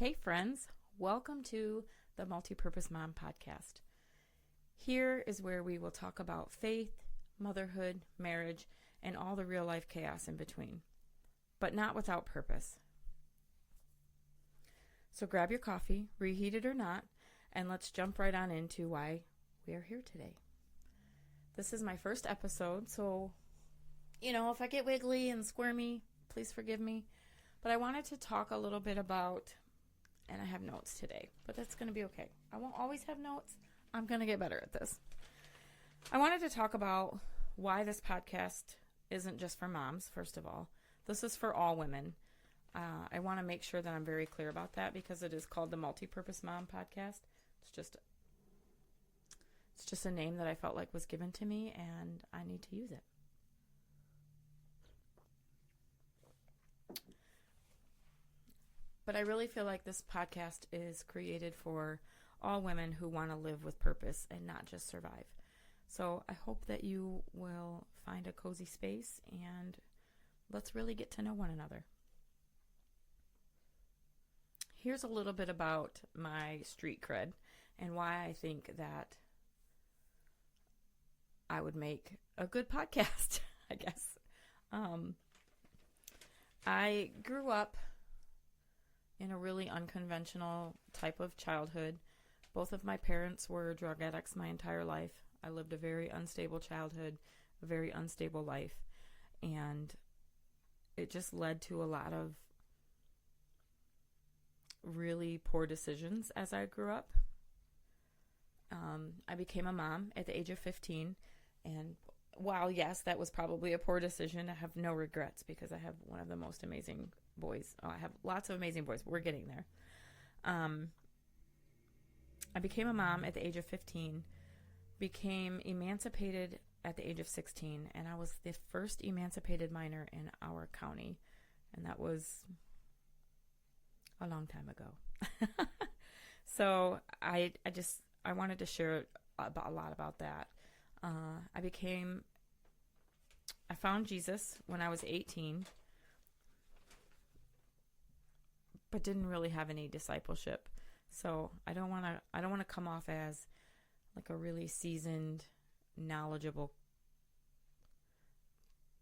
Hey friends, welcome to the Multipurpose Mom podcast. Here is where we will talk about faith, motherhood, marriage, and all the real life chaos in between, but not without purpose. So grab your coffee, reheat it or not, and let's jump right on into why we are here today. This is my first episode, so, if I get wiggly and squirmy, please forgive me. But I wanted to talk a little bit about, and I have notes today, but that's going to be okay. I won't always have notes. I'm going to get better at this. I wanted to talk about why this podcast isn't just for moms, first of all. This is for all women. I want to make sure that I'm very clear about that because it is called the Multipurpose Mom podcast. It's just a name that I felt like was given to me, and I need to use it. But I really feel like this podcast is created for all women who want to live with purpose and not just survive. So I hope that you will find a cozy space and let's really get to know one another. Here's a little bit about my street cred and why I think that I would make a good podcast, I guess. I grew up in a really unconventional type of childhood. Both of my parents were drug addicts my entire life. I lived a very unstable childhood, a very unstable life, and it just led to a lot of really poor decisions as I grew up. I became a mom at the age of 15, and while yes, that was probably a poor decision, I have no regrets because I have one of the most amazing boys. I have lots of amazing boys, but we're getting there. I became a mom at the age of 15, became emancipated at the age of 16, and I was the first emancipated minor in our county, and that was a long time ago. So I wanted to share a lot about that. I found Jesus when I was 18, but didn't really have any discipleship. So I don't want to come off as like a really seasoned, knowledgeable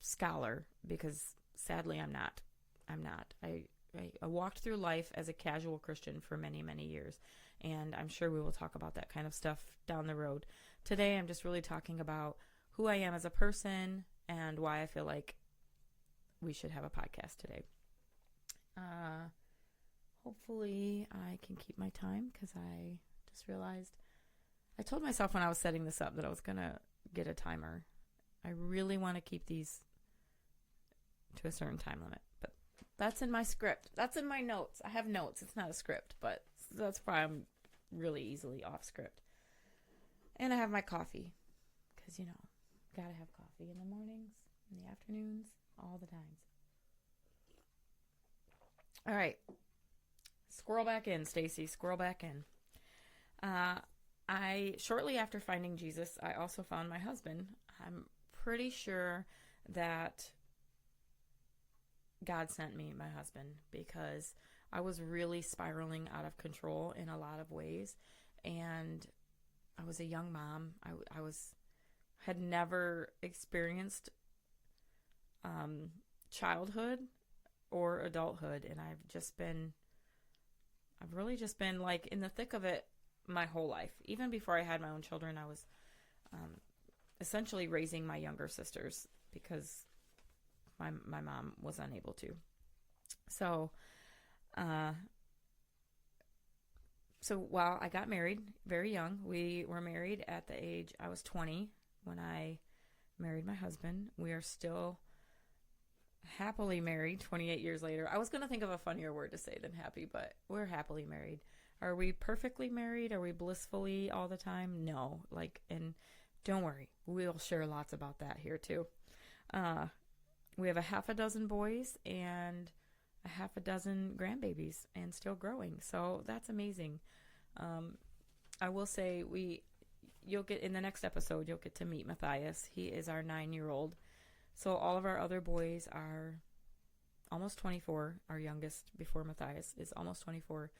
scholar because sadly I'm not. I walked through life as a casual Christian for many, many years, and I'm sure we will talk about that kind of stuff down the road. Today I'm just really talking about who I am as a person and why I feel like we should have a podcast today. Hopefully I can keep my time because I just realized I told myself when I was setting this up that I was going to get a timer. I really want to keep these to a certain time limit, but that's in my script. That's in my notes. I have notes. It's not a script, but that's why I'm really easily off script. And I have my coffee because, gotta have coffee in the mornings, in the afternoons, all the times. All right. Squirrel back in, Stacy. Squirrel back in. Shortly after finding Jesus, I also found my husband. I'm pretty sure that God sent me my husband because I was really spiraling out of control in a lot of ways. And I was a young mom. I had never experienced childhood or adulthood. And I've really just been like in the thick of it my whole life. Even before I had my own children, I was essentially raising my younger sisters because my mom was unable to. So while I got married very young, we were married at the age, I was 20 when I married my husband. We are still happily married 28 years later. I was going to think of a funnier word to say than happy, but we're happily married. Are we perfectly married? Are we blissfully all the time? No. And don't worry, we'll share lots about that here too. We have a half a dozen boys and a half a dozen grandbabies and still growing. So that's amazing. I will say you'll get in the next episode, you'll get to meet Matthias. He is our 9-year-old. So all of our other boys are almost almost 24. Our youngest before Matthias is almost 24.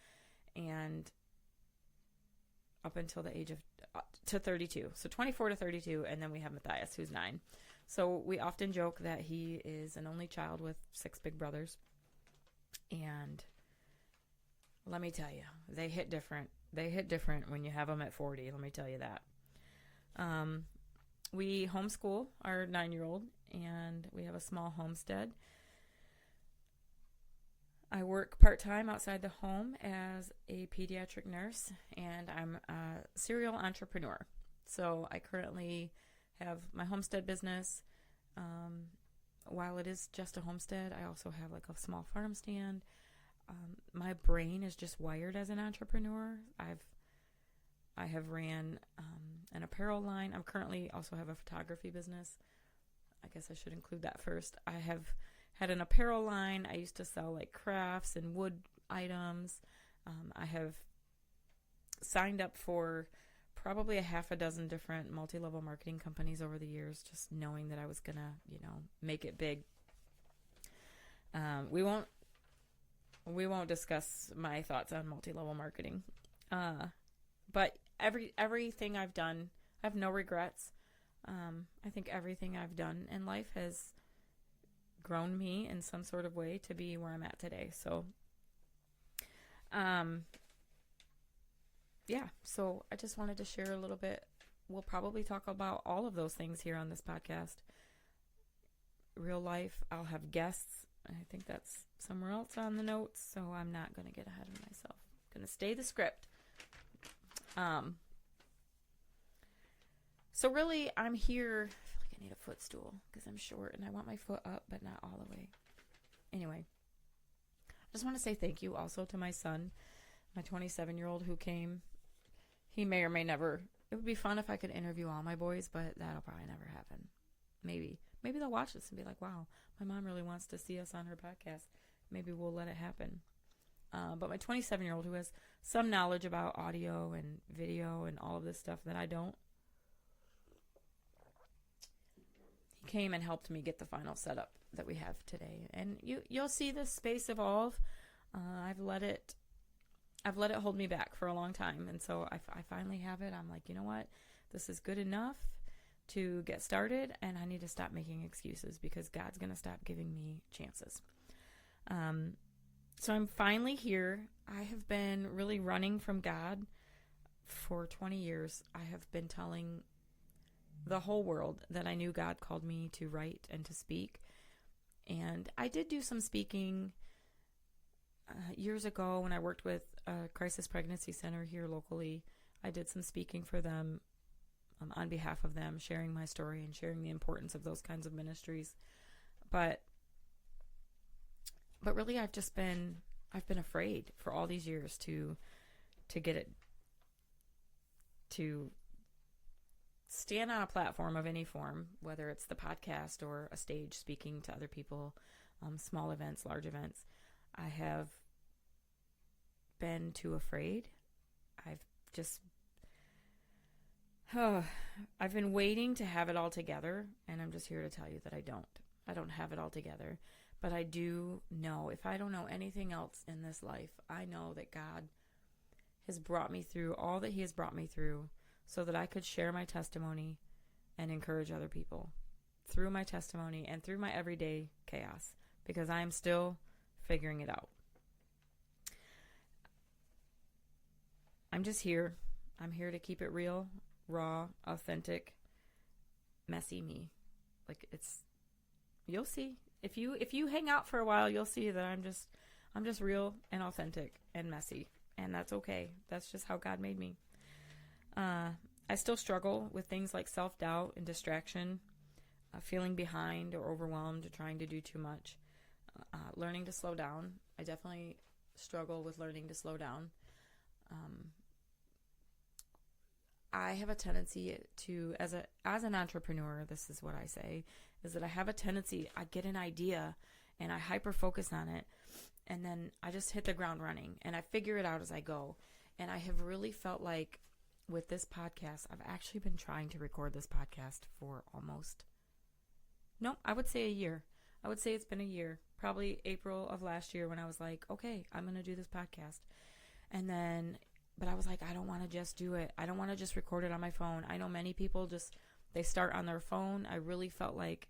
And up until the age of to 32. So 24 to 32, and then we have Matthias, who's 9. So we often joke that he is an only child with 6 big brothers. And let me tell you, they hit different. They hit different when you have them at 40, let me tell you that. We homeschool our 9-year-old, and we have a small homestead. I work part-time outside the home as a pediatric nurse, and I'm a serial entrepreneur. So I currently have my homestead business. While it is just a homestead, I also have like a small farm stand. My brain is just wired as an entrepreneur. I have ran an apparel line. I'm currently also have a photography business. I guess I should include that first. I have had an apparel line. I used to sell like crafts and wood items. I have signed up for probably a half a dozen different multi-level marketing companies over the years, just knowing that I was gonna, make it big. We won't discuss my thoughts on multi-level marketing. But everything I've done, I have no regrets. I think everything I've done in life has grown me in some sort of way to be where I'm at today. So, so I just wanted to share a little bit. We'll probably talk about all of those things here on this podcast. Real life, I'll have guests. I think that's somewhere else on the notes, so I'm not going to get ahead of myself. I'm going to stay the script. So really, I'm here. I feel like I need a footstool because I'm short and I want my foot up, but not all the way. Anyway, I just want to say thank you also to my son, my 27-year-old who came. He may or may never. It would be fun if I could interview all my boys, but that'll probably never happen. Maybe they'll watch this and be like, wow, my mom really wants to see us on her podcast. Maybe we'll let it happen. But my 27-year-old who has some knowledge about audio and video and all of this stuff that I don't, he came and helped me get the final setup that we have today. And you'll see this space evolve. I've let it hold me back for a long time. And so I finally have it. I'm like, you know what? This is good enough to get started, and I need to stop making excuses because God's going to stop giving me chances. So I'm finally here. I have been really running from God for 20 years. I have been telling the whole world that I knew God called me to write and to speak. And I did do some speaking years ago when I worked with a crisis pregnancy center here locally. I did some speaking for them on behalf of them, sharing my story and sharing the importance of those kinds of ministries. But really, I've been afraid for all these years to get it, to stand on a platform of any form, whether it's the podcast or a stage speaking to other people, small events, large events. I have been too afraid. I've been waiting to have it all together, and I'm just here to tell you that I don't have it all together. But I do know, if I don't know anything else in this life, I know that God has brought me through all that He has brought me through so that I could share my testimony and encourage other people through my testimony and through my everyday chaos, because I'm still figuring it out. I'm just here. I'm here to keep it real, raw, authentic, messy me. You'll see. If you hang out for a while, you'll see that I'm just real and authentic and messy, and that's okay. That's just how God made me. I still struggle with things like self-doubt and distraction, feeling behind or overwhelmed or trying to do too much, learning to slow down. I definitely struggle with learning to slow down. I have a tendency to, as an entrepreneur, this is what I say, is that I have a tendency, I get an idea and I hyper-focus on it, and then I just hit the ground running and I figure it out as I go. And I have really felt like with this podcast, I've actually been trying to record this podcast for I would say a year. I would say it's been a year. probably April of last year when I was like, okay, I'm going to do this podcast. And then, but I was like, I don't want to just do it. I don't want to just record it on my phone. I know many people just, they start on their phone. I really felt like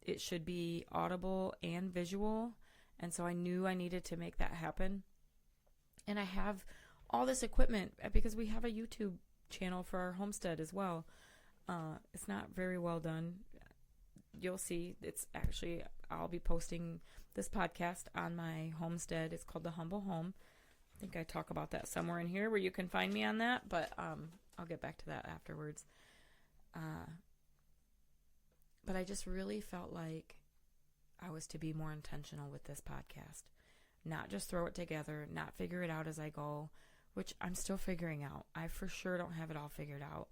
it should be audible and visual. And so I knew I needed to make that happen. And I have all this equipment because we have a YouTube channel for our homestead as well. It's not very well done. You'll see. It's actually, I'll be posting this podcast on my homestead. It's called The Humble Home. I think I talk about that somewhere in here where you can find me on that, but I'll get back to that afterwards. But I just really felt like I was to be more intentional with this podcast. Not just throw it together, not figure it out as I go, which I'm still figuring out. I for sure don't have it all figured out.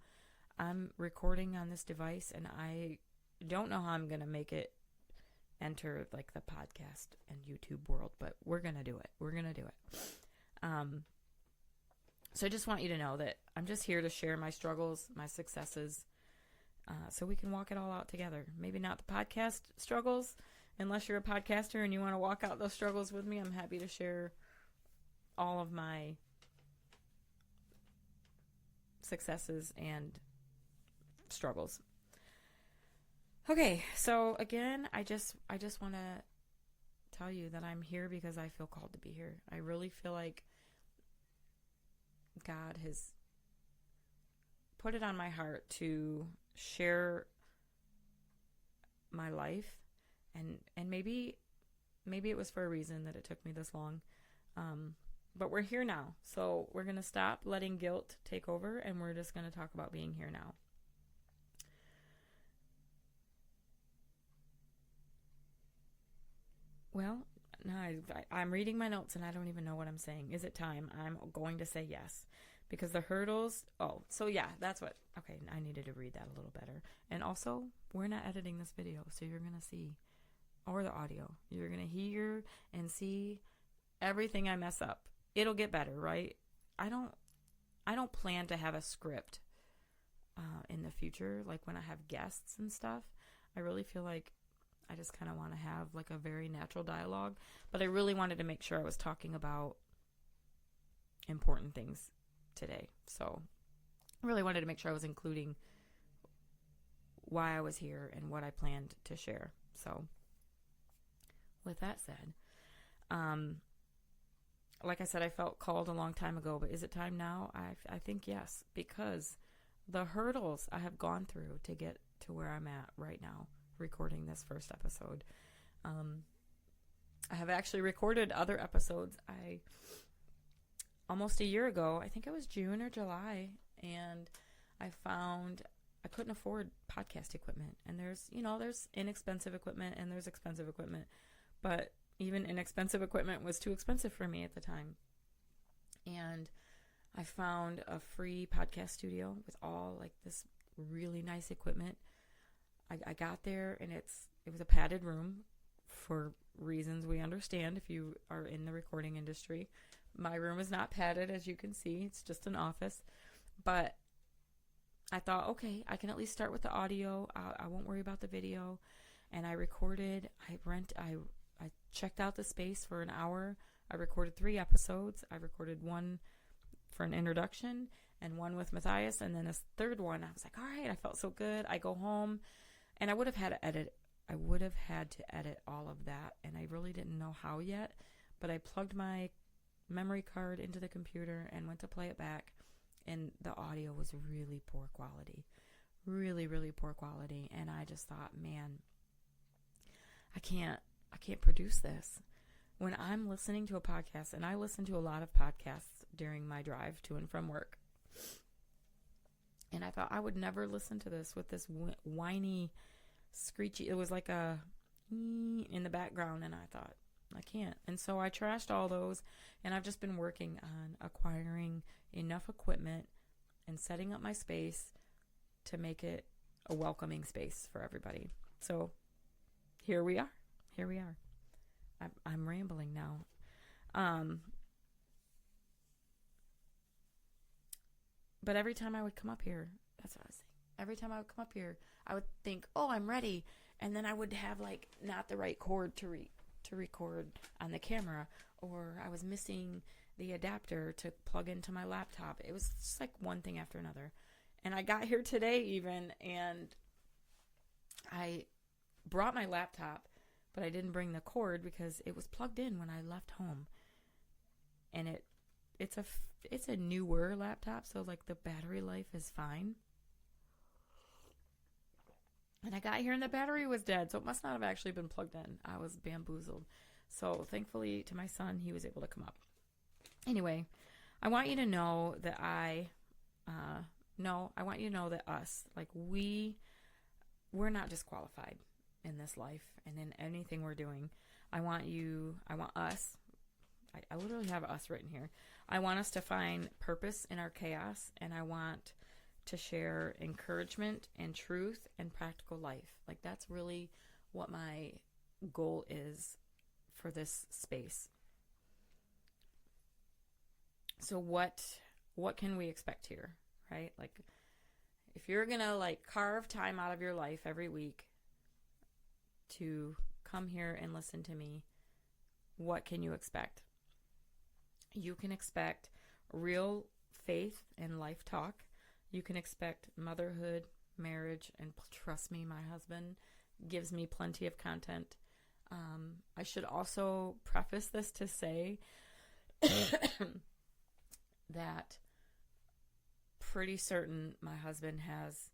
I'm recording on this device, and I don't know how I'm going to make it enter like the podcast and YouTube world, but we're going to do it. We're going to do it. So I just want you to know that I'm just here to share my struggles, my successes, so we can walk it all out together. Maybe not the podcast struggles, unless you're a podcaster and you want to walk out those struggles with me. I'm happy to share all of my successes and struggles. Okay, so again, I just want to tell you that I'm here because I feel called to be here. I really feel like God has put it on my heart to share my life, and maybe it was for a reason that it took me this long. But we're here now, so we're going to stop letting guilt take over, and we're just going to talk about being here now. Well, no, I'm reading my notes and I don't even know what I'm saying. Is it time? I'm going to say yes. Because the hurdles, that's what, okay, I needed to read that a little better. And also, we're not editing this video, so you're going to see, or the audio, you're going to hear and see everything I mess up. It'll get better, right? I don't plan to have a script in the future, like when I have guests and stuff. I really feel like I just kind of want to have like a very natural dialogue, but I really wanted to make sure I was talking about important things today. So I really wanted to make sure I was including why I was here and what I planned to share. So with that said, like I said, I felt called a long time ago, but is it time now? I think yes, because the hurdles I have gone through to get to where I'm at right now, recording this first episode. I have actually recorded other episodes. Almost a year ago, I think it was June or July, and I found I couldn't afford podcast equipment. And there's inexpensive equipment and there's expensive equipment, but even inexpensive equipment was too expensive for me at the time. And I found a free podcast studio with all like this really nice equipment. I got there, and it was a padded room for reasons we understand if you are in the recording industry. My room is not padded, as you can see. It's just an office. But I thought, okay, I can at least start with the audio. I won't worry about the video. And I recorded. I checked out the space for an hour. I recorded 3 episodes. I recorded one for an introduction and one with Matthias, and then this third one. I was like, all right, I felt so good. I go home. And I would have had to edit. I would have had to edit all of that, and I really didn't know how yet. But I plugged my memory card into the computer and went to play it back, and the audio was really poor quality, really, really poor quality. And I just thought, man, I can't produce this. When I'm listening to a podcast, and I listen to a lot of podcasts during my drive to and from work, and I thought I would never listen to this with this whiny, screechy. It was like a in the background, and I thought, I can't. And so I trashed all those, and I've just been working on acquiring enough equipment and setting up my space to make it a welcoming space for everybody. So here we are. Here we are. I'm rambling now. But every time I would come up here, that's what I was saying. Every time I would come up here, I would think, oh, I'm ready. And then I would have like not the right chord to to record on the camera, or I was missing the adapter to plug into my laptop. It was just like one thing after another. And I got here today even, and I brought my laptop, but I didn't bring the cord because it was plugged in when I left home. And it's a newer laptop, so like the battery life is fine. And I got here and the battery was dead, so it must not have actually been plugged in. I was bamboozled. So thankfully to my son, he was able to come up. Anyway, I want you to know that I want you to know that us, like we're not disqualified in this life and in anything we're doing. I want us, I literally have us written here. I want us to find purpose in our chaos, and I want to share encouragement and truth and practical life. Like that's really what my goal is for this space. So what can we expect here, right? Like if you're going to like carve time out of your life every week to come here and listen to me, what can you expect? You can expect real faith and life talk. You can expect motherhood, marriage, and trust me, my husband gives me plenty of content. I should also preface this to say that pretty certain my husband has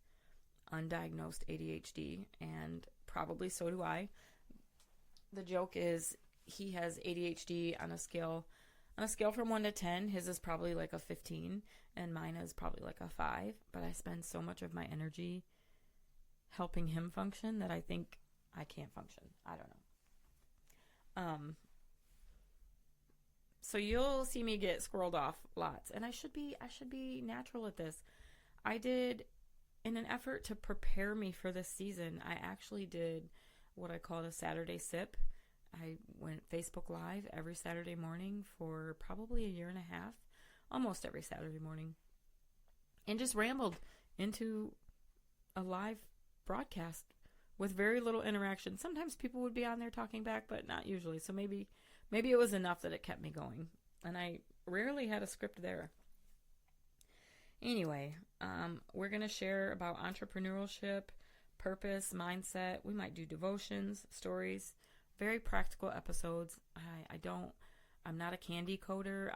undiagnosed ADHD, and probably so do I. The joke is he has ADHD on a scale from 1 to 10. His is probably like a 15, and mine is probably like a 5. But I spend so much of my energy helping him function that I think I can't function. I don't know. So you'll see me get squirreled off lots, and I should be natural at this. I did, in an effort to prepare me for this season, I actually did what I called a Saturday sip. I went Facebook Live every Saturday morning for probably a year and a half, almost every Saturday morning, and just rambled into a live broadcast with very little interaction. Sometimes people would be on there talking back, but not usually. So maybe it was enough that it kept me going. And I rarely had a script there. Anyway, we're going to share about entrepreneurship, purpose, mindset. We might do devotions, stories, very practical episodes. I'm not a candy coder.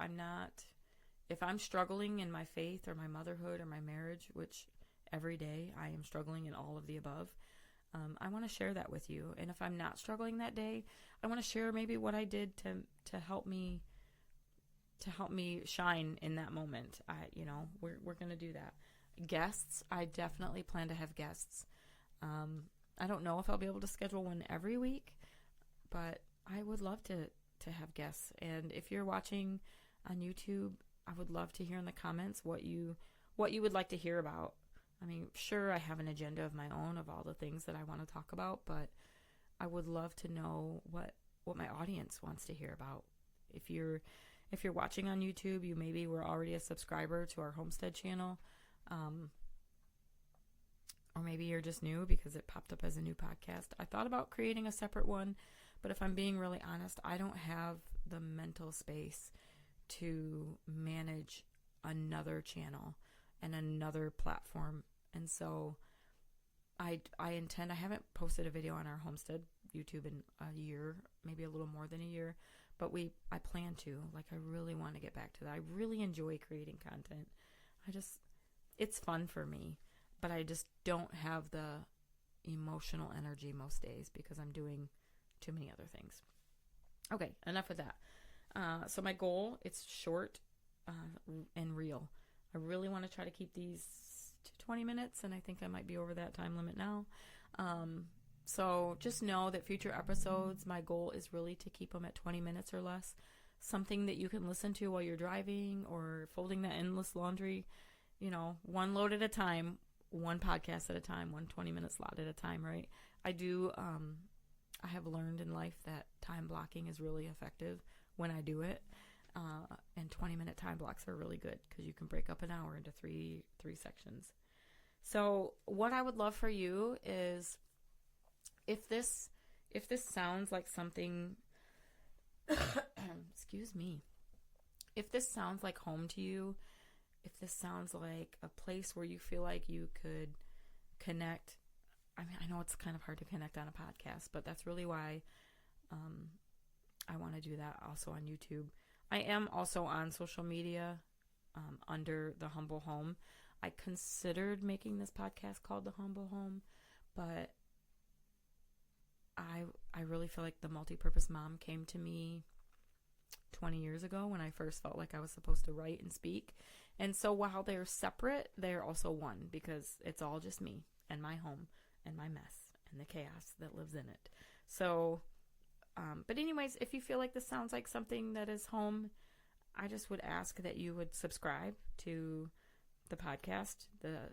If I'm struggling in my faith or my motherhood or my marriage, which every day I am struggling in all of the above, I want to share that with you. And if I'm not struggling that day, I want to share maybe what I did to help me shine in that moment. We're going to do that. Guests, I definitely plan to have guests. I don't know if I'll be able to schedule one every week, but I would love to have guests. And if you're watching on YouTube, I would love to hear in the comments what you would like to hear about. I mean, sure, I have an agenda of my own of all the things that I want to talk about, but I would love to know what my audience wants to hear about. If you're watching on YouTube, you maybe were already a subscriber to our Homestead channel, or maybe you're just new because it popped up as a new podcast. I thought about creating a separate one, but if I'm being really honest, I don't have the mental space to manage another channel and another platform. And so I haven't posted a video on our Homestead YouTube in a year, maybe a little more than a year, but I plan to. Like, I really want to get back to that. I really enjoy creating content. It's fun for me, but I just don't have the emotional energy most days because I'm doing too many other things. Okay, enough of that. So my goal, it's short and real. I really want to try to keep these to 20 minutes, and I think I might be over that time limit now. So just know that future episodes, my goal is really to keep them at 20 minutes or less. Something that you can listen to while you're driving or folding that endless laundry, one load at a time, one podcast at a time, 1 20-minute slot at a time, right? I have learned in life that time blocking is really effective when I do it. And 20-minute time blocks are really good because you can break up an hour into three sections. So what I would love for you is, if this sounds like something Excuse me. If this sounds like home to you, if this sounds like a place where you feel like you could connect, I mean, I know it's kind of hard to connect on a podcast, but that's really why I want to do that also on YouTube. I am also on social media under The Humble Home. I considered making this podcast called The Humble Home, but I really feel like the Multipurpose Mom came to me 20 years ago when I first felt like I was supposed to write and speak. And so while they're separate, they're also one, because it's all just me and my home and my mess and the chaos that lives in it. So, but anyways, if you feel like this sounds like something that is home, I just would ask that you would subscribe to the podcast, the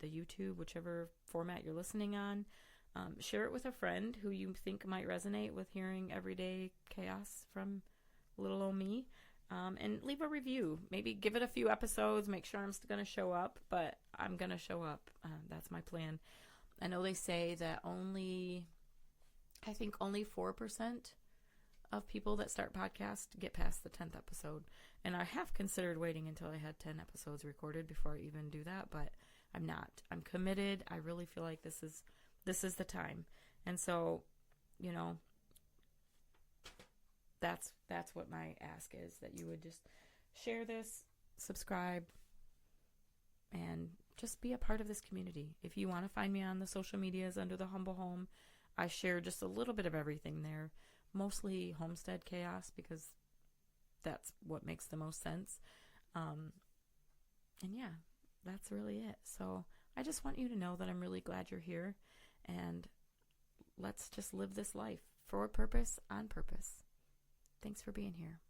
YouTube, whichever format you're listening on. Share it with a friend who you think might resonate with hearing everyday chaos from little old me. And leave a review. Maybe give it a few episodes. Make sure I'm still going to show up, but I'm going to show up. That's my plan. I know they say that only 4% of people that start podcasts get past the 10th episode. And I have considered waiting until I had 10 episodes recorded before I even do that, but I'm not. I'm committed. I really feel like this is the time. And so, you know, that's what my ask is, that you would just share this, subscribe, and just be a part of this community. If you want to find me on the social medias under The Humble Home, I share just a little bit of everything there, mostly homestead chaos, because that's what makes the most sense. And yeah, that's really it. So I just want you to know that I'm really glad you're here, and let's just live this life for a purpose, on purpose. Thanks for being here.